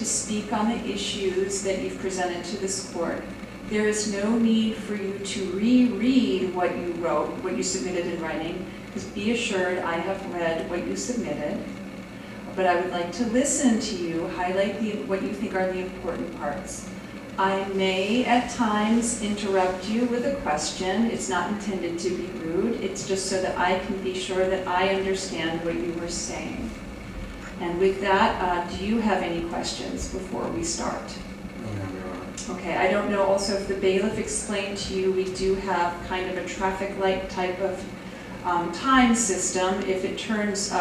to speak on the issues that you've presented to this court. There is no need for you to reread what you wrote, what you submitted in writing, because be assured I have read what you submitted. But I would like to listen to you, highlight what you think are the important parts. I may at times interrupt you with a question. It's not intended to be rude. It's just so that I can be sure that I understand what you were saying. And with that, do you have any questions before we start? Okay, I don't know also if the bailiff explained to you, we do have kind of a traffic light type of time system. If it turns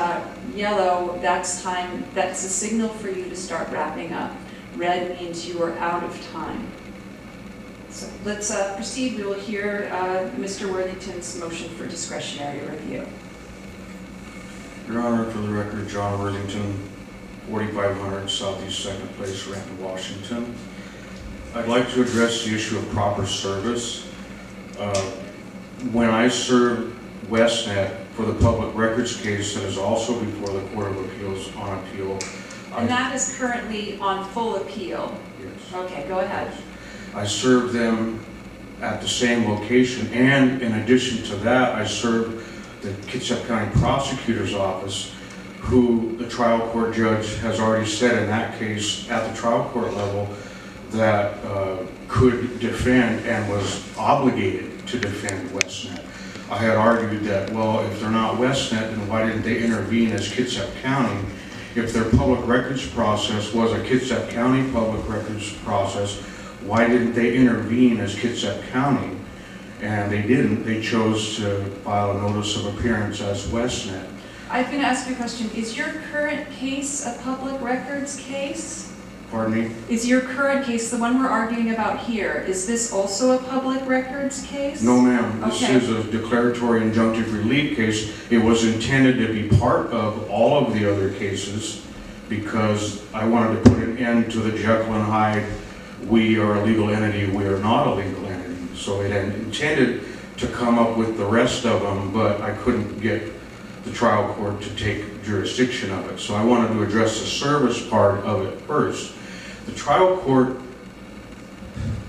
yellow, that's a signal for you to start wrapping up. Red means you are out of time. So let's proceed. We will hear Mr. Worthington's motion for discretionary review. Your Honor, for the record, John Worthington, 4500 Southeast 2nd Place, Renton, Washington. I'd like to address the issue of proper service. When I served Westnet for the public records case that is also before the Court of Appeals on appeal. And that is currently on full appeal. Yes. Okay, go ahead. I served them at the same location, and in addition to that, I served the Kitsap County Prosecutor's Office, who the trial court judge has already said in that case at the trial court level that could defend and was obligated to defend Westnet. I had argued that, well, if they're not Westnet, then why didn't they intervene as Kitsap County? If their public records process was a Kitsap County public records process, why didn't they intervene as Kitsap County? And they didn't. They chose to file a notice of appearance as Westnet. I'm going to ask you a question. Is your current case a public records case? Pardon me? Is your current case, the one we're arguing about here, is this also a public records case? No, ma'am. Okay. This is a declaratory injunctive relief case. It was intended to be part of all of the other cases because I wanted to put an end to the Jekyll and Hyde, we are a legal entity, we are not a legal entity. So it had intended to come up with the rest of them, but I couldn't get the trial court to take jurisdiction of it. So I wanted to address the service part of it first. The trial court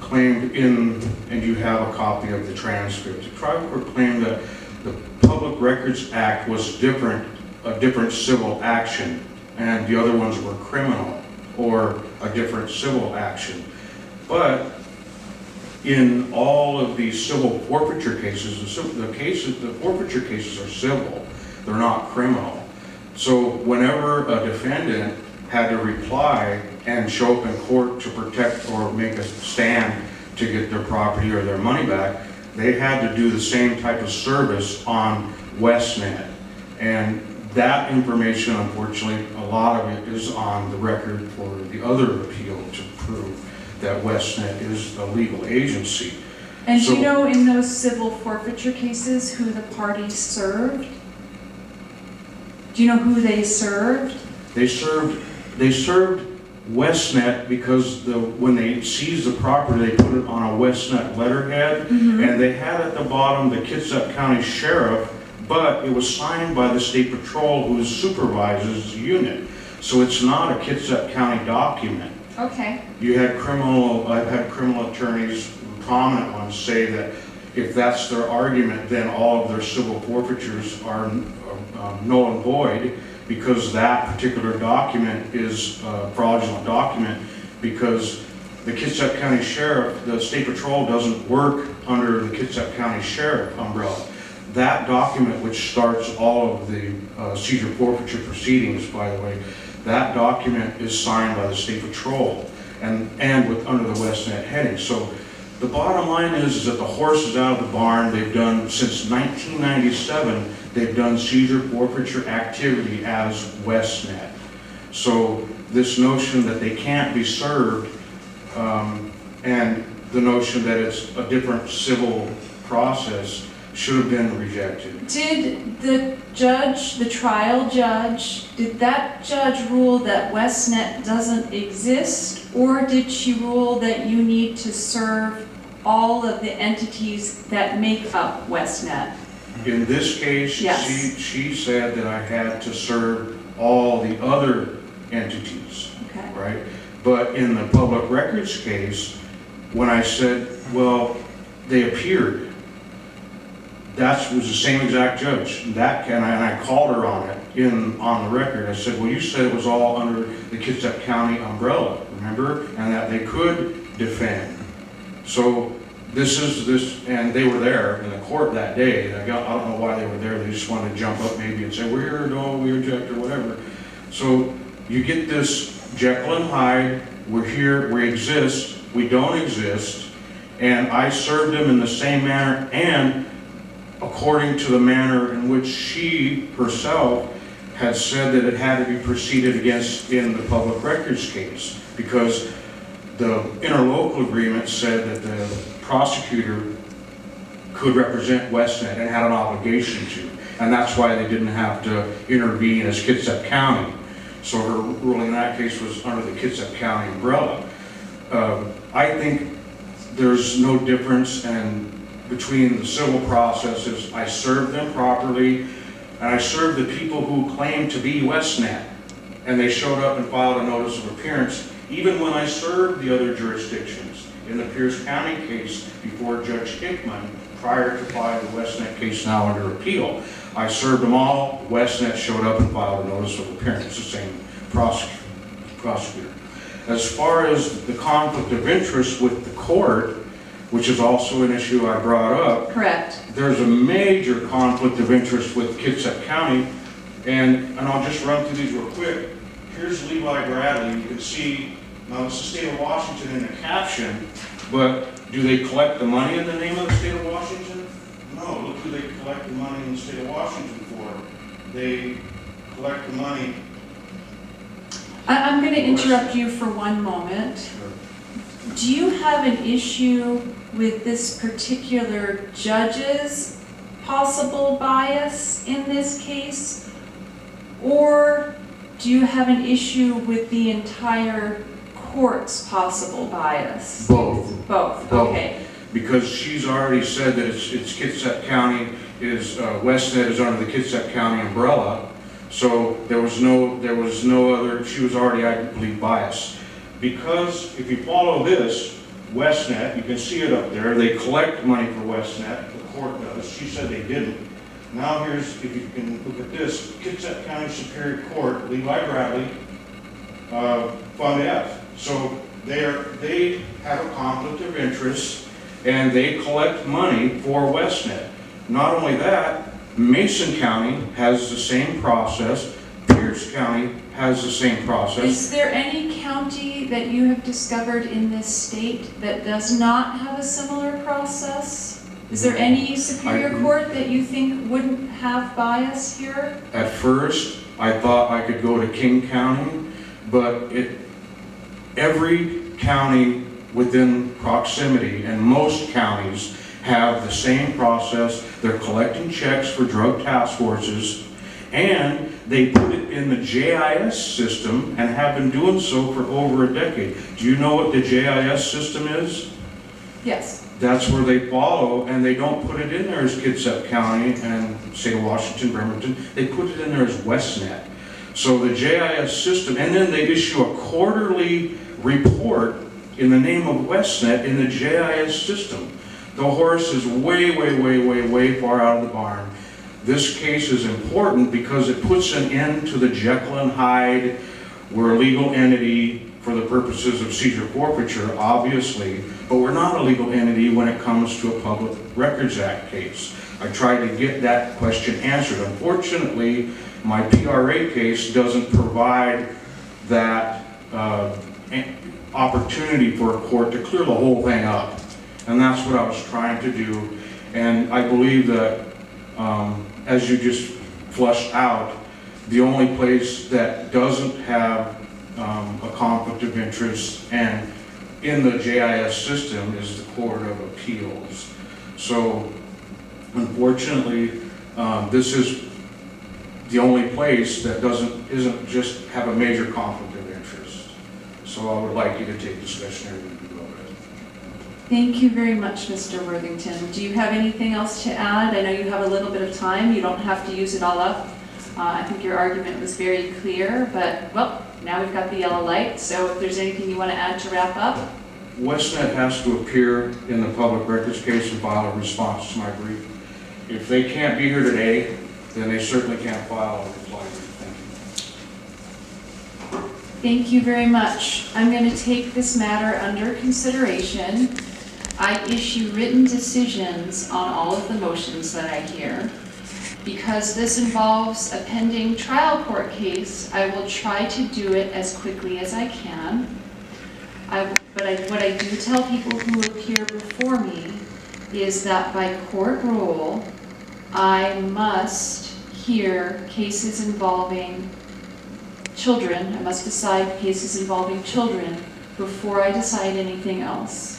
claimed and you have a copy of the transcript, the trial court claimed that the Public Records Act was a different civil action, and the other ones were criminal or a different civil action. But in all of these civil forfeiture cases, the forfeiture cases are civil, they're not criminal. So whenever a defendant had to reply and show up in court to protect or make a stand to get their property or their money back, they had to do the same type of service on Westnet. And that information, unfortunately, a lot of it is on the record for the other appeal to prove that Westnet is a legal agency. And do you know in those civil forfeiture cases who the parties served? Do you know who they served? They served Westnet because when they seized the property, they put it on a Westnet letterhead, and they had at the bottom the Kitsap County Sheriff, but it was signed by the State Patrol, who supervises the unit. So it's not a Kitsap County document. Okay. I've had criminal attorneys, prominent ones, say that if that's their argument, then all of their civil forfeitures are null and void, because that particular document is a fraudulent document, because the Kitsap County Sheriff, the State Patrol doesn't work under the Kitsap County Sheriff umbrella. That document, which starts all of the seizure forfeiture proceedings, by the way, that document is signed by the State Patrol and under the Westnet heading. So the bottom line is that the horse is out of the barn. They've done, since 1997, they've done seizure forfeiture activity as Westnet. So this notion that they can't be served and the notion that it's a different civil process should have been rejected. Did the judge, the trial judge, did that judge rule that Westnet doesn't exist, or did she rule that you need to serve all of the entities that make up Westnet? In this case, yes. she said that I had to serve all the other entities, okay. right? But in the public records case, when I said, well, they appeared, that was the same exact judge. And I called her on it on the record. I said, well, you said it was all under the Kitsap County umbrella, remember? And that they could defend. So and they were there in the court that day. I don't know why they were there. They just wanted to jump up maybe and say, we're here, no, we reject, or whatever. So you get this Jekyll and Hyde, we're here, we exist, we don't exist, and I served them in the same manner and according to the manner in which she herself had said that it had to be proceeded against in the public records case, because the interlocal agreement said that the prosecutor could represent Westnet and had an obligation to, and that's why they didn't have to intervene as Kitsap County. So her ruling in that case was under the Kitsap County umbrella. I think there's no difference between the civil processes. I served them properly, and I served the people who claimed to be Westnet, and they showed up and filed a notice of appearance, even when I served the other jurisdictions. In the Pierce County case before Judge Hickman, prior to filing the Westnet case now under appeal, I served them all. Westnet showed up and filed a notice of appearance, the same prosecutor. As far as the conflict of interest with the court, which is also an issue I brought up. Correct. There's a major conflict of interest with Kitsap County, and I'll just run through these real quick. Here's Levi Bradley. You can see, now it's the state of Washington in the caption, but do they collect the money in the name of the state of Washington? No, look who they collect the money in the state of Washington for. They collect the money. I'm going to interrupt you for one moment. Sure. Do you have an issue with this particular judge's possible bias in this case? Or do you have an issue with the entire court's possible bias? Both. Both, okay. Because she's already said that it's Kitsap County, Westnet is under the Kitsap County umbrella. So there was no other, she was already, I believe, biased. Because if you follow this, Westnet, you can see it up there, they collect money for Westnet, the court does, she said they didn't. Now here's, if you can look at this, Kitsap County Superior Court, Levi Bradley, Fund F. So they have a conflict of interest and they collect money for Westnet. Not only that, Mason County has the same process, Pierce County has the same process. Is there any county that you have discovered in this state that does not have a similar process? Is there any superior court that you think wouldn't have bias here? At first, I thought I could go to King County, but every county within proximity, and most counties, have the same process. They're collecting checks for drug task forces, and they put it in the JIS system and have been doing so for over a decade. Do you know what the JIS system is? Yes. That's where they follow, and they don't put it in there as Kitsap County and state of Washington, Bremerton. They put it in there as Westnet. So the JIS system, and then they issue a quarterly report in the name of Westnet in the JIS system. The horse is way far out of the barn. This case is important because it puts an end to the Jekyll and Hyde. We're a legal entity for the purposes of seizure forfeiture, obviously, but we're not a legal entity when it comes to a Public Records Act case. I tried to get that question answered. Unfortunately, my PRA case doesn't provide that opportunity for a court to clear the whole thing up. And that's what I was trying to do. And I believe that, as you just flushed out, the only place that doesn't have a conflict of interest and in the JIS system is the Court of Appeals. So, unfortunately, this is the only place that isn't just have a major conflict of interest. So I would like you to take discretionary review of it. Thank you very much, Mr. Worthington. Do you have anything else to add? I know you have a little bit of time. You don't have to use it all up. I think your argument was very clear, but, well, now we've got the yellow light, so if there's anything you want to add to wrap up? Westnet has to appear in the public records case and file a response to my brief. If they can't be here today, then they certainly can't file a reply brief. Thank you. Thank you very much. I'm going to take this matter under consideration. I issue written decisions on all of the motions that I hear. Because this involves a pending trial court case, I will try to do it as quickly as I can. What I do tell people who appear before me is that by court rule, I must hear cases involving children. I must decide cases involving children before I decide anything else.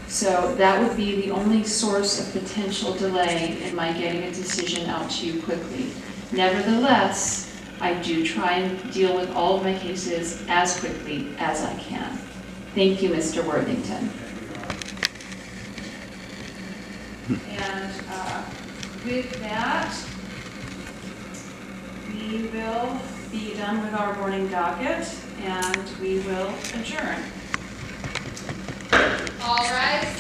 So that would be the only source of potential delay in my getting a decision out to you quickly. Nevertheless, I do try and deal with all of my cases as quickly as I can. Thank you, Mr. Worthington. And with that, we will be done with our morning docket and we will adjourn. All rise.